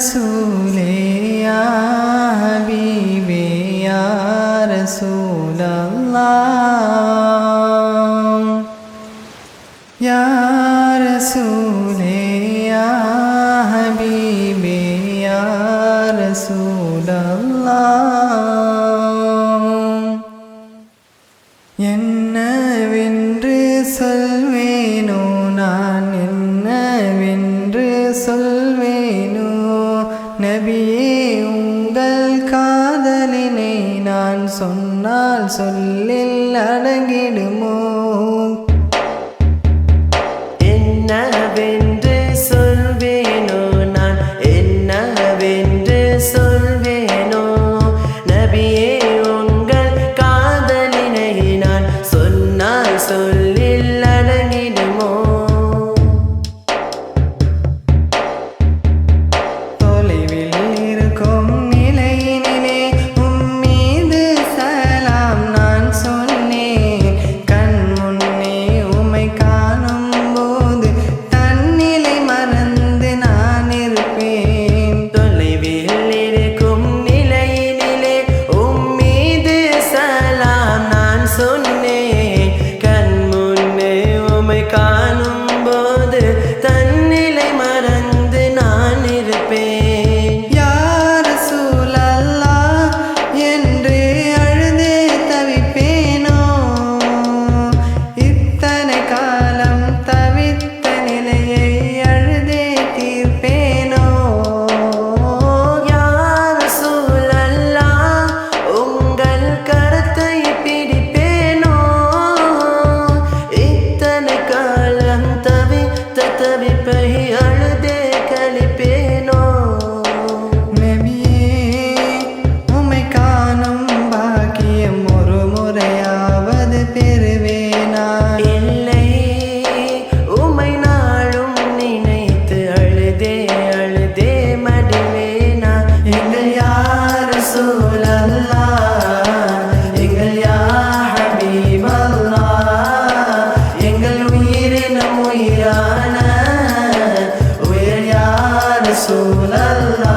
रसूले या हबीबे या रसूल अल्लाह या रसूले या हबीबे या रसूल अल्लाह என்னவென்று சொல்வேனோ நான் என்னவென்று சொல்வேனோ நபியே உங்கள் காதலினை நான் சொன்னால் சொல்லில் அடங்கிடுமோ என்னவென்று சொல்வேனோ நான் என்னவென்று சொல்வேனோ நபியே உங்கள் காதலினை நான் சொன்னால் சொல்லில் அடங்கிடுமோ தொலைவில் இருக்கும் நிலையினிலே உம்மீது சலாம் நான் சொன்னேன் கண் முன்னே உம்மை காணும் போது தன்னிலை மறந்து நான் இருப்பேன் தொலைவில் இருக்கும் நிலையினிலே உம்மீது சலாம் நான் சொன்னேன் கண் முன்னே உம்மை காணும் போது தன்னிலை மறந்து நான் இருப்பேன் யா ரசூல் அல்லாஹ் என்று அழுதே தவிப்பேனோ இத்தனை காலம் தவித்த நிலையை அழுதே தீர்ப்பேனோ யா ரசூல் அல்லாஹ் உங்கள் கரத்தை பிடிப்பேனோ இத்தனை காலம் தவித்த தவிப்பை அழுதே கழிப்பேனோ நபியே உம்மை காணும் பாக்கியம் ஒரு முறையாவது பெறுவேனா இல்லை உம்மை நாளும் நினைத்து அழுதே அழுதே மடிவேனா எங்கள் யா ரசூல் அல்லாஹ் எங்கள் யா ஹபீப் அல்லாஹ் எங்கள் உயிரினும் உயிரான உயிர் யா ரசூல் அல்லாஹ்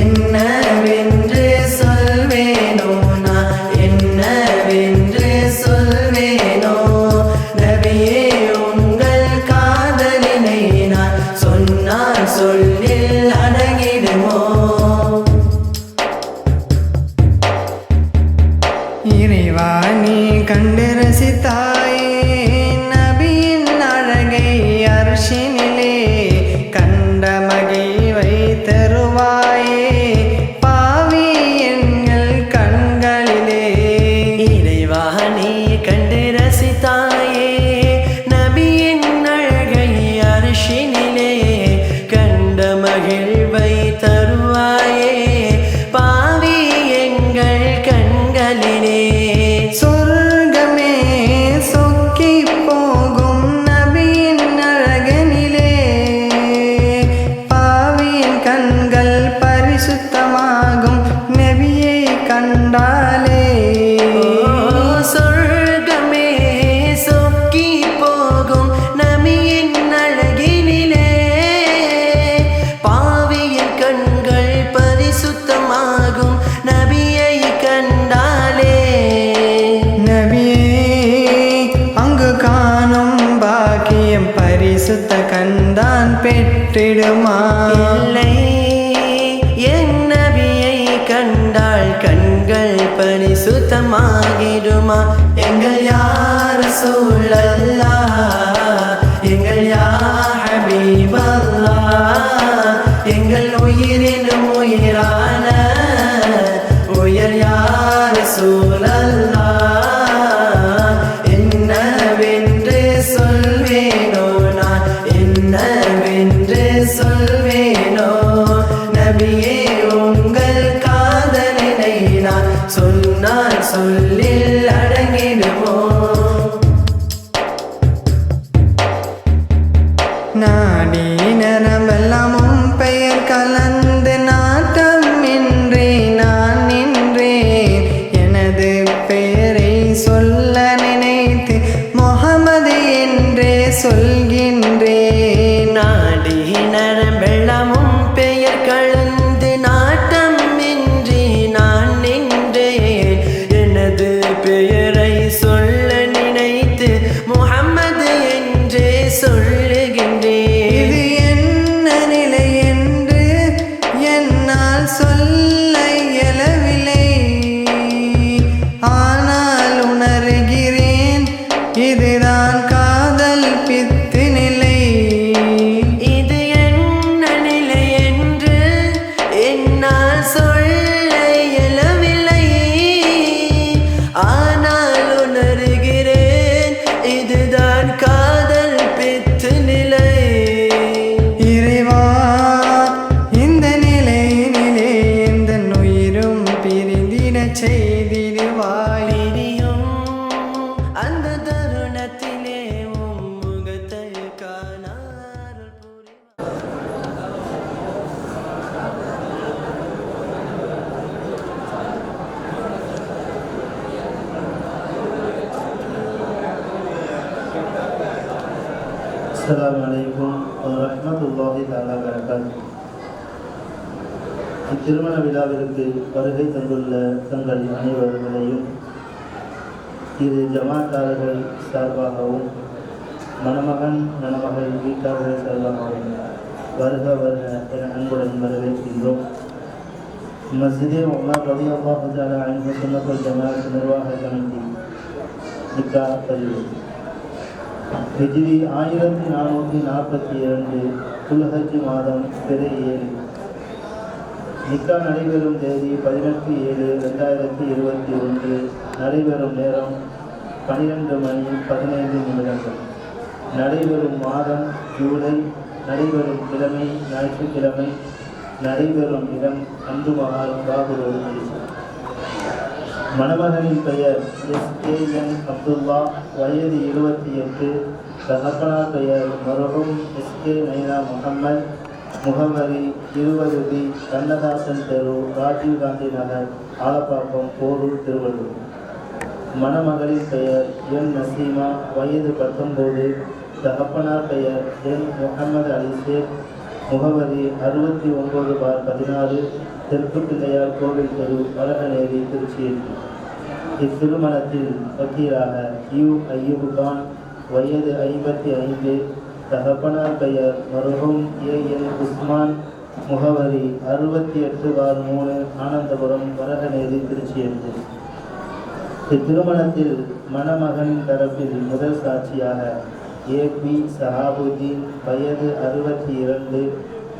என்னவென்று சொல்வேனோ நான் என்னவென்று சொல்வேனோ நபியே உங்கள் காதலினை நான் சொன்னால் சொல்லில் அடங்கிடுமோ இறைவா நீ கண்டு ரசித்தாயே நபியின் அழகை அர்ஷினிலே கண்ட மகிழ்வை தருவாயே பாவி எங்கள் கண்களிலே இறைவா நீ கண்டு ரசித்தாயே நபியின் அழகை அரிசினிலே கண்ட மகிழ்வை தருவாயே பாவி எங்கள் கண்களிலே சொர்க்கமே சொக்கி போகும் நபியின் அழகனிலே பாவியின் கண்கள் பரிசுத்தமாகும் நபியை கண்டாலே சொர்க்கமே சொக்கி போகும் நபியின் அழகினிலே பாவியின் கண்கள் பரிசுத்தமாகும் நபியை கண்டாலே நபியே அங்கு காணும் பாக்கியம் பரிசுத்த கண்தான் பெற்றிடுமா இல்லை என் நபியை கண்டால் கண்கள் பரிசுத்தமாகிடுமா எங்கள் யா ரசூல் அல்லாஹ் எங்கள் யா ஹபீப் அல்லாஹ் எங்கள் உயிரினும் உயிரான உயிர் யா ரசூல் அல்லாஹ் என்னவென்று சொல்வேனோ நான் என்னவென்று சொல்வேனோ நபியே உங்கள் காதலினை நான் சொன்னால் சொல்லில் அடங்கிடுமோ நாடி நரம்பெல்லாமும் பெயர் கலந்து நாட்டம் இன்றே நான் நின்றேன் எனது பெயரை சொல்ல நினைத்து முஹம்மது என்றே சொல் இதுதான் காதல் பித்து நிலை. இறைவா இந்த நிலையினிலே எந்த உயிரும் பிரிந்திட செய்திடுவாய். பிரியும் அந்த தருணத்திலே உம் முகத்தை காணாமல் அஸ்ஸலாமு அலைக்கும் வரஹ்மத்துல்லாஹி தஆலா வபரகாத்துஹு. இத்திருமண விழாவிற்கு வருகை தந்துள்ள தங்கள் அனைவர்களையும் இரு ஜமாத்தார்கள் சார்பாகவும் மணமகன் மணமகள் வீட்டார்கள் சார்பாகவும் வருக வருக என அன்புடன் வரவேற்கின்றோம். மஸ்ஜிதே உமர் ரலியல்லாஹு தஆலா அன்ஹு சுன்னத்துல் ஜமாஅத் நிர்வாக கமிட்டி நிக்கா பதிவு ஹிஜ்ரி 1442 துல்ஹஜ் மாதம் பிறை 7. நிக்கா நடைபெறும் தேதி 18/7/2021. நடைபெறும் நேரம் 12 மணி 15 நிமிடங்கள். நடைபெறும் மாதம் ஜூலை. நடைபெறும் கிழமை ஞாயிற்றுக்கிழமை. நடைபெறும் இடம் அன்று மகால் பாபுரோடு. மணமகனின் பெயர் SKN அப்துல்லா, வயது 28. தகப்பனார் பெயர் மருகும் SK நைனா முகம்மது. முகவரி 20B கண்ணதாசன் தெரு, ராஜீவ் காந்தி நகர், ஆலப்பாக்கம், போரூர், திருவள்ளூர். மணமகளின் பெயர் N நசீமா, வயது 19. தகப்பனார் பெயர் N முகமது அலி ஷேக். முகவரி 69/16 தெற்கு பிள்ளையார் கோவில் தெரு, வடகநேரி, திருச்சி. இத்திருமணத்தில் வக்கீலாக U அய்யூப் கான், வயது 55. தகப்பனார் பெயர் மருகும் AN உஸ்மான். முகவரி 68/3 ஆனந்தபுரம், வடகநேரி, திருச்சி. இத்திருமணத்தில் மணமகன் தரப்பில் முதல் சாட்சியாக AP சஹாபுதீன், வயது 62.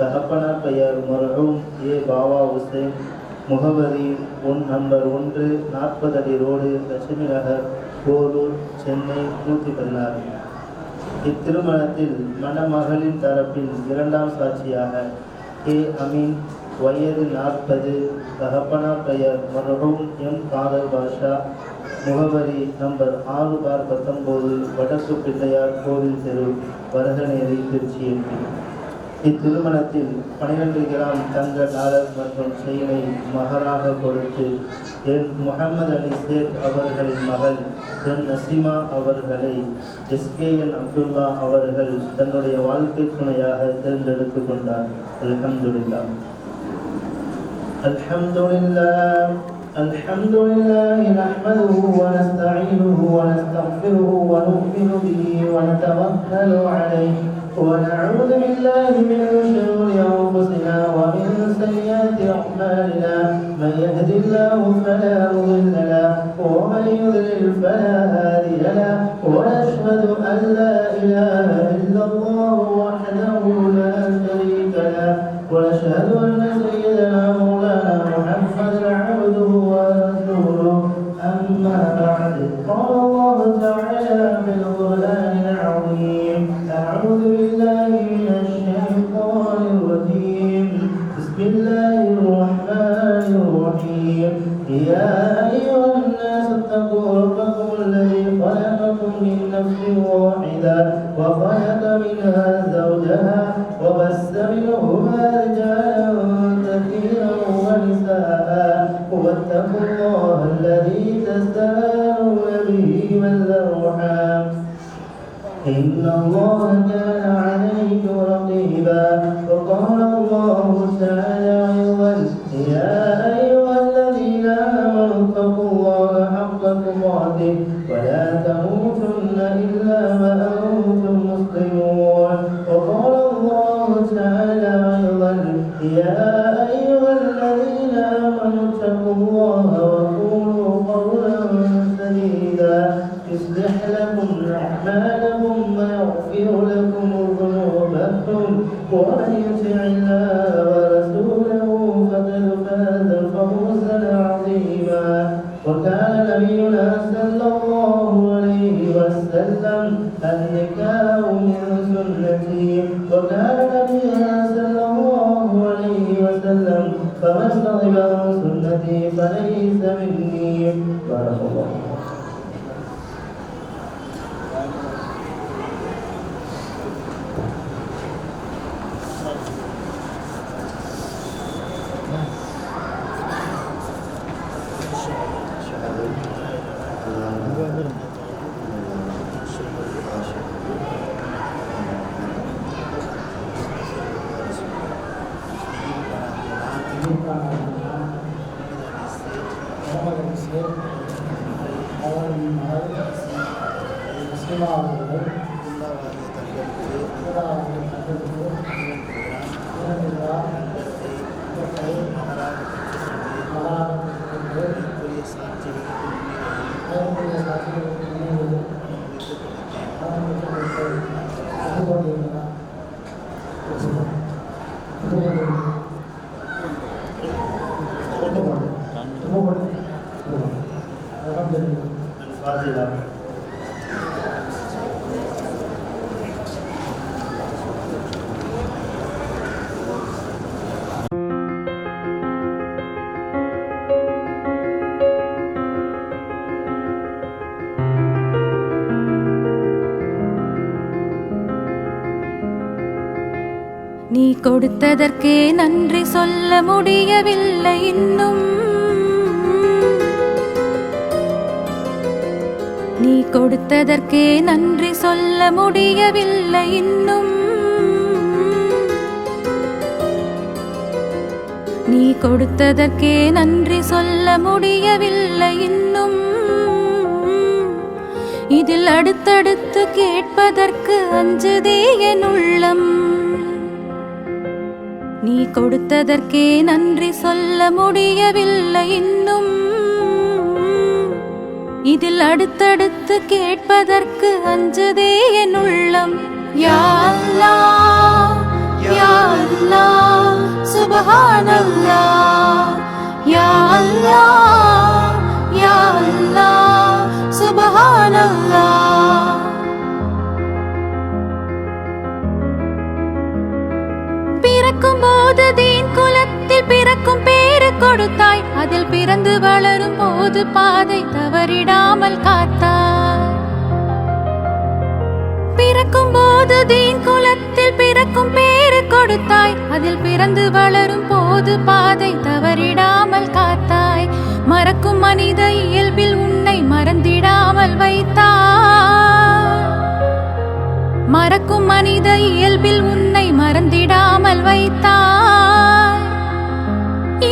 தகப்பனார் பெயர் மர்ஹூம் A பாவா ஹுசைன். முகவரி நம்பர் 1 40 அடி ரோடு, லட்சுமி நகர், போரூர், சென்னை 116. இத்திருமணத்தில் மணமகளின் தரப்பில் இரண்டாம் சாட்சியாக K அமீன், வயது 40. தகப்பனார் பெயர் மர்ஹூம் M காதர் பாஷா. முகவரி நம்பர் 6/19 வடக்கு பிள்ளையார் கோவில் தெரு, வடகநேரி, திருச்சி. இத்திருமணத்தில் 12 கிராம் தங்க டாலர் மற்றும் செயினை மகராக கொடுத்து என் முகமது அலி ஷேக் அவர்களின் மகள் என் நசீமா அவர்களை SKN அப்துல்லா அவர்கள் தன்னுடைய வாழ்க்கை துணையாக தேர்ந்தெடுத்துக் கொண்டார். அல்ஹம்துலில்லாஹ். அல்ஹம்துலில்லாஹ். الحمد لله نحمده ونستعينه ونستغفره ونؤمن به ونتوكل عليه ونعوذ بالله من شرور انفسنا ومن سيئات اعمالنا. من يهد الله فلا مضل له ومن يضلل فلا هادي له. ونشهد ان لا اله الا الله وحده لا شريك له. ونشهد ان سيدنا مولانا محمدا عبده ورسوله. أما بعد قال الله تعالى في القرآن العظيم: أعوذ بالله من الشيطان الرجيم. بسم الله الرحمن الرحيم. يا أيها الناس اتقوا ربكم الذي خلقكم من نفس واحدة وخلق منها زوجها وبث منهما رجالا كثيرا ونساء. واتقوا الله الذي تساءلون به والأرحام إن الله كان عليكم رقيبا. وقال الله تعالى أيضا: يا أيها الذين آمنوا اتقوا الله حق تقاته ولا تموتن إلا وأنتم مسلمون. وقال الله تعالى أيضا: يا أيها الذين آمنوا اتقوا الله وقولوا قولا سديدا يصلح لكم أعمالكم ويغفر لكم ذنوبكم ومن يطع الله ورسوله فقد فاز فوزا عظيما. وكان نبينا صلى الله عليه وسلم وسلم النكاح من سنتي وكان نبينا صلى الله عليه وسلم فمن رغب عن سنتي فليس مني. بارك الله. நீ கொடுத்ததற்கே நன்றி சொல்ல முடியவில்லை இன்னும். நீ கொடுத்ததற்கே நன்றி சொல்ல முடியவில்லை இன்னும். நீ கொடுத்ததற்கே நன்றி சொல்ல முடியவில்லை இன்னும். இதில் அடுத்தடுத்து கேட்பதற்கு அஞ்சுதே என் உள்ளம். நீ கொடுத்ததற்கே நன்றி சொல்ல முடியவில்லை இன்னும். இதில் அடுத்தடுத்து கேட்பதற்கு அஞ்சுதே என் உள்ளம். யா அல்லாஹ் யா அல்லாஹ் சுப்ஹானல்லாஹ். யா அல்லாஹ் யா அல்லாஹ் சுப்ஹானல்லாஹ். பிறக்கும் போது தீன் குலத்தில் பிறக்கும் பேரு கொடுத்தாய். அதில் பிறந்து வளரும் போது பாதை தவறிடாமல் காத்தாய். பிறக்கும் போது தீன் குலத்தில் பிறக்கும் பேரு கொடுத்தாய். அதில் பிறந்து வளரும் போது பாதை தவறிடாமல் காத்தாய். மறக்கும் மனித இயல்பில் உன்னை மறந்திடாமல் வைத்தாய். மறக்கும் மனித இயல்பில் உன்னை மறந்திடாமல் வைத்தாய்.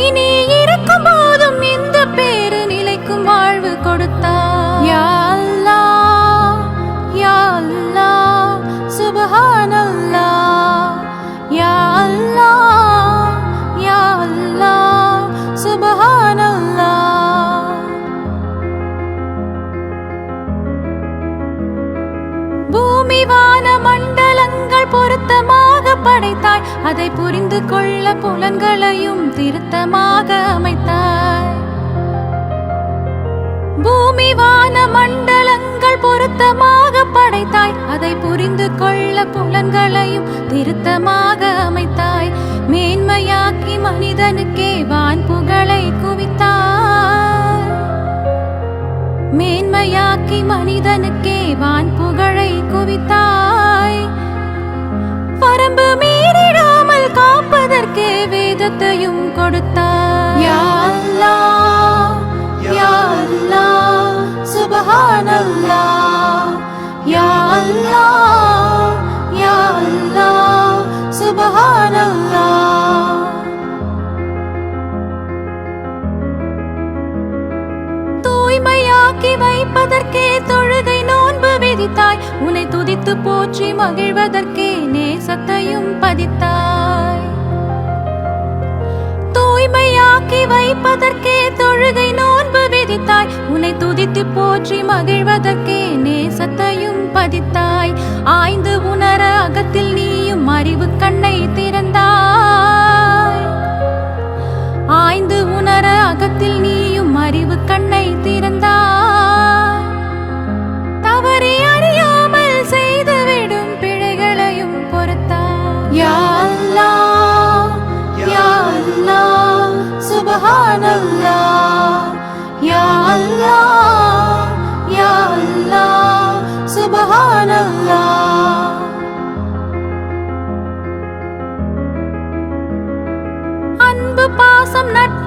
இனி இருக்கும் போதும் இந்த பேரு நிலைக்கும் வாழ்வு கொடுத்தாய். யா அல்லாஹ் யா அல்லாஹ் சுப்ஹானல்லாஹ். யா அல்லாஹ் யா அல்லாஹ் சுப்ஹானல்லாஹ். பூமி வான மண்டலங்கள் பொருத்தமாக படைத்தாய். அதை புரிந்து கொள்ள புலன்களையும் திருத்தமாக அமைத்தாய். பூமி வான மண்டலங்கள் பொருத்தமாக படைத்தாய். அதை புரிந்து கொள்ள புலன்களையும் திருத்தமாக அமைத்தாய். மேன்மையாக்கி மனிதனுக்கே வான் புகழை குவித்தாய். மேன்மையாக்கி மனிதனுக்கே வான் புகழை குவித்தாய். வரம்பு மீறிடாமல் காப்பதற்கே வேதத்தையும் கொடுத்தாய். யா அல்லாஹ் யா அல்லாஹ் சுப்ஹானல்லாஹ். யா அல்லாஹ் யா அல்லாஹ் சுப்ஹானல்லாஹ். தூய்மையாக்கி வைப்பதற்கே தொழுகை நோன்பு விதித்தாய். உன்னை துதித்து போற்றி மகிழ்வதற்கே நேசத்தையும் பதித்தாய். தூய்மையாக்கி வைப்பதற்கே தொழுகை நோன்பு விதித்தாய். உன்னை துதித்து போற்றி மகிழ்வதற்கே நேசத்தையும் பதித்தாய். ஆய்ந்து உணர அகத்தில் நீயும் அறிவு கண்ணை திறந்தாய். ஆய்ந்து உணர அகத்தில் நீயும் அறிவு கண்ணை திறந்தாய். தவறி அறியாமல்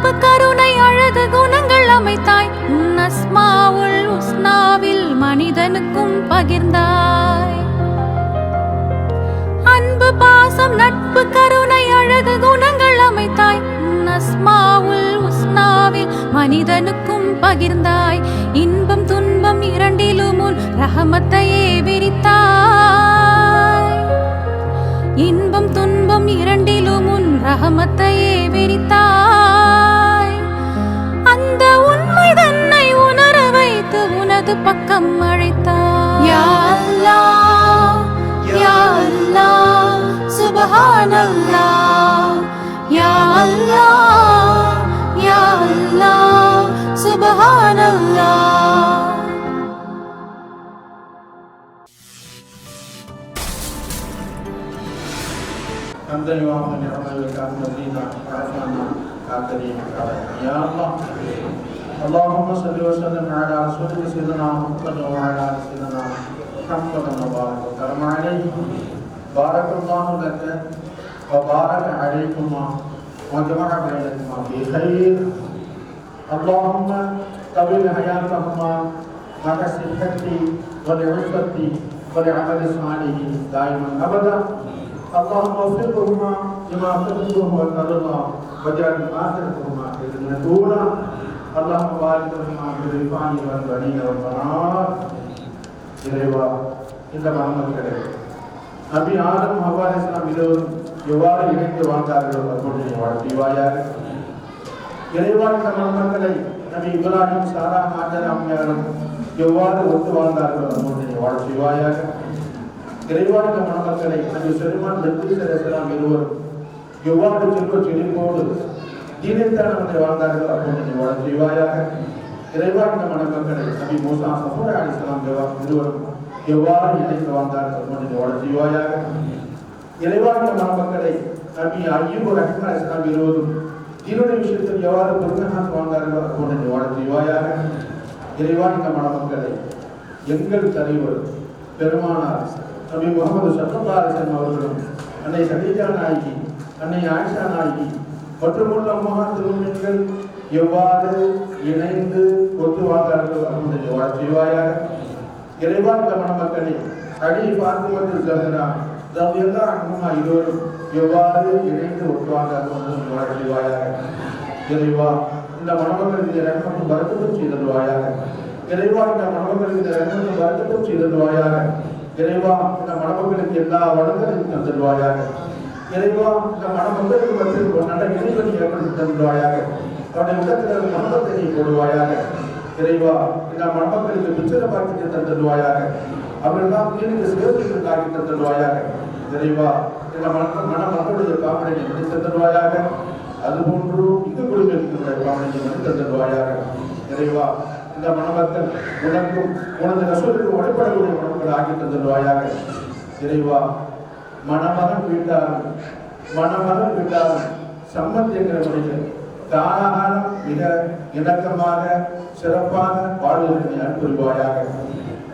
நட்பு கருணை அழகு குணங்கள் அமைத்தாய் உன் அஸ்மாவுல் உஸ்னாவில் மனிதனுக்கும் பகிர்ந்தாய் அன்பு பாசம் நட்பு கருணை அழகு குணங்கள் அமைத்தாய் உன் அஸ்மாவுல் உஸ்னாவில் மனிதனுக்கும் பகிர்ந்தாய் இன்பம் துன்பம் இரண்டிலும் உன் ரஹமத்தையே விரித்தாய் இன்பம் துன்பம் இரண்டிலும் உன் ரஹமத்தையே விரித்தாய் அந்த உண்மை தன்னை உணர வைத்து உனது பக்கம் அழைத்தாய் யா அல்லாஹ் யா அல்லாஹ் சுப்ஹானல்லாஹ் யா அல்லாஹ் யா அல்லாஹ் சுப்ஹானல்லாஹ் حمدا يوافي نعمه ويكافئ مزيدا وعافانا كريم يا الله اللهم صل وسلم على رسولك سيدنا محمد وعلى ال سيدنا محمد وبارك وكرم عليه بارك الله لك وبارك عليكما وجمع بينكما في خير اللهم طول حياتكما مع الصحة والعفة والعمل الصالح دائما ابدا اللهم وفقهما لما تحبه وترضى واجعل آخرتهما خيرا طولا اللهم بارك لهما في الرفاع والبنين والبنات இறைவா இந்த மகன்களே நபி ஆதம் ஹவ்வா அலைஹிஸ்ஸலாம் இருவரும் எவ்வாறு இணைந்து வாழ்ந்தார்களோ அப்படி வாழ்வாயாக இறைவா இந்த மகன்களை நபி இப்ராஹிம் சாரா ஹாஜர் அம்மையாரும் எவ்வாறு ஒத்து வாழ்ந்தார்களோ அப்படி வாழ்வாயாக இறைவா இந்த மகன்களை நபி சுலைமான் பல்கீஸ் அலைஹிஸ்ஸலாம் இருவரும் எவ்வாறு செல்வ செழிப்போடு தீனத்தானவனை வாழ்ந்தார்களோ அப்படி வாழ்வாயாக இறைவா இந்த மகன்களை நபி மூசா சஃபர் அலைஹிஸ்ஸலாம் இருவரும் எவ்வாறு இணைந்து வாழ்ந்தார்கள் அப்படி வாழ்வாயாக இறைவா இந்த மகன்களை நபி அய்யூப் அலைஹிஸ்ஸலாம் இருவரும் தீனுடைய விஷயத்தில் எவ்வாறு பொறுமையாக வாழ்ந்தார்களோ அப்படி வாழ்வாயாக இறைவா இந்த மகன்களை எங்கள் தலைவர் பெருமானார் நபி முகமது ஸல்லல்லாஹு அலைஹி வஸல்லம் அவர்களும் அன்னை கதீஜா நாயகி அன்னை ஆயிஷா நாயகி மற்றும் உள்ள முஹம்மதுகள் எவ்வாறு இணைந்து ஒத்து வாழ்ந்தார்களோ அப்படி வாழ்வாயாக இறைவா இந்த மணமக்களை அலி ஃபாத்திமா ஸஹ்ரா ரலியல்லாஹு அன்ஹா இருவரும் எவ்வாறு இணைந்து ஒத்து வாழ்ந்தார்களோ அப்படி வாழ்வாயாக இறைவா இந்த மணமக்களுக்கு ரஹ்மத்தும் பரக்கத்தும் செய்தல்வாயாக இறைவா இந்த மணமக்களுக்கு ரஹ்மத்தும் பரக்கத்தும் செய்தல்வாயாக இறைவா இந்த மணமக்களுக்கு எல்லா வளங்களையும் தந்துடுவாயாக இறைவா இந்த மணமக்களுக்கு மத்தியில் ஒரு நல்ல இணைவனை ஏற்படுத்தி தந்துடுவாயாக அவருடைய உள்ளத்தில் மனத்தை நீ போடுவாயாக இறைவா இந்த மணமக்களுக்கு பிச்சர பாக்கியத்தை தந்துடுவாயாக அவர்களெல்லாம் நீருக்கு சேர்த்து தாக்கி தந்துடுவாயாக இறைவா இந்த மணமக்களுடைய காவலை நீ மணி தந்துடுவாயாக அதுபோன்று இங்கு குழுவிற்கின்ற காவலை நீ மணி தந்துடுவாயாக இறைவா இந்த மணமக்கள் உனக்கும் உனது ரசூலுக்கு வழிபடக்கூடிய மணமக்கள் ஆக்கி தந்துடுவாயாக இறைவா மணமகன் வீட்டாரும் சம்மத் என்கிற முறையில் தானாக மிக இணக்கமாக சிறப்பாக வாழ்வதற்கு அன்புரிவாயாக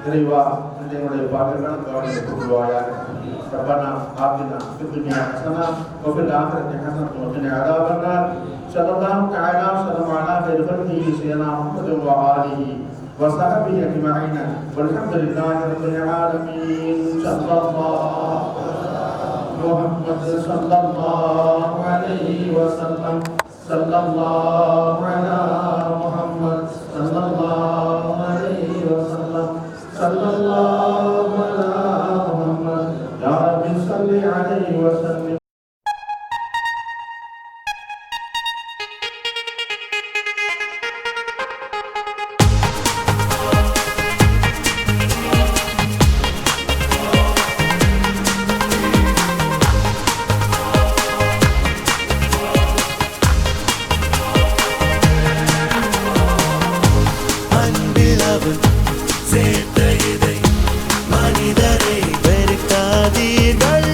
இறைவா என்னுடைய பாக்கெல்லாம் கவனித்துக் கொள்வாயாக ربنا آتنا في الدنيا حسنة وفي الآخرة حسنة وقنا عذاب النار صلى الله تعالى وسلم على خير خلقه سيدنا محمد وآله وصحبه أجمعين والحمد لله رب العالمين صلى الله محمد صلى الله عليه وسلم صلى الله على محمد صلى الله عليه وسلم صلى الله على محمد يا رب صل عليه وسلم சேர்த்த இதை மனிதரை வெறுக்காதீர்கள்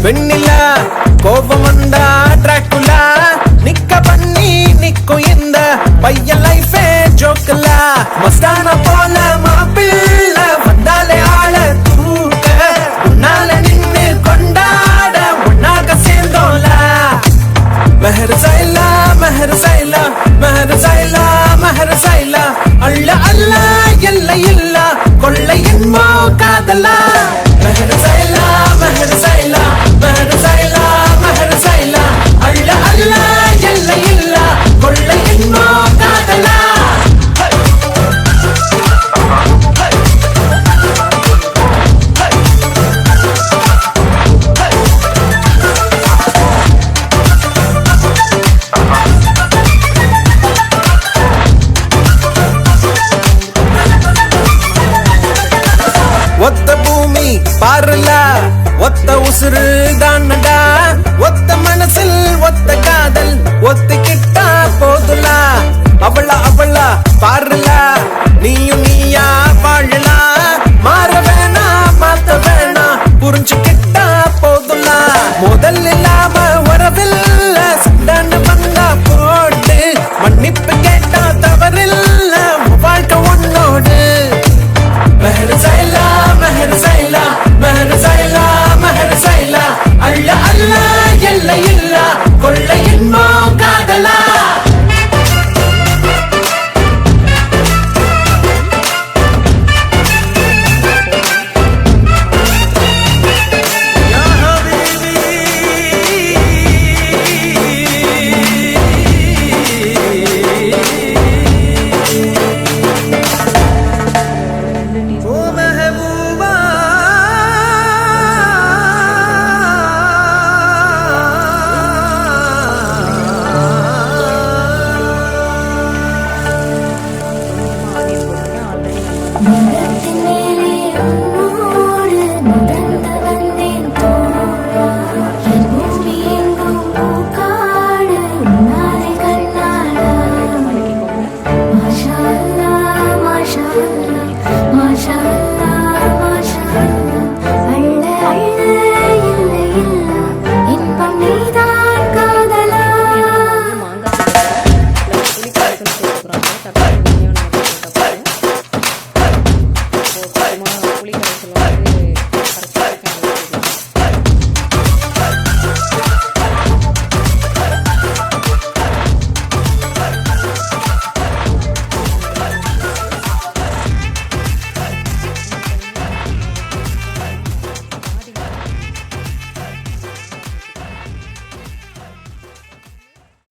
வெண்ணிலா கோபம் வந்தா டிராக்குலா நிக்க பண்ணி நிக்கும் இந்த பையன் லைஃபே ஜோக்கலா மஸ்தான போல மாப்பிள்ள வந்தாலே ஆள தூக்க உன்னால நின்னு கொண்டாட உன்னாக சேர்ந்தோலா மெஹர் சைலா மெஹர் சைலா மெஹர் சைலா மெஹர் சைலா அள்ள அல்ல எல்லை இல்ல கொள்ளை என்னமோ காதலா மெஹர் சைலா மெஹர் சைலா மெஹர் சைலா மெஹர் சைலா அள்ள அல்ல எல்லை இல்ல கொள்ளை என்னமோ காதலா ஒத்த பூமி பாருல ஒத்த உசுறு தானடா ஒத்த மனசில் ஒத்த காதல் ஒத்திக்கிட்டா போதுலா அவளா பாருல நீயும் நீயா வாழலா மாற வேணா மாத்த வேணா புரிஞ்சுக்கிட்டா போதுலா முதல் இல்லாம வரவில்ல சண்டான்னு வந்தா போட்டு மன்னிப்பு கேட்டா தவறில்ல வாழ்க்கை உன்னோடு மெஹர் சைலா மெஹர் சைலா மெஹர் சைலா மெஹர் சைலா அள்ள அல்ல எல்லை இல்ல கொள்ளை என்னமோ காதலா மரத்தின் மேலே உன்னோடு மிதந்து வந்தேன் தோழா. என் பூமி எங்கும் பூக்காடு உன்னாலே கண்ணாடா. மாஷா அல்லாஹ், மாஷா அல்லாஹ், மாஷா அல்லாஹ்.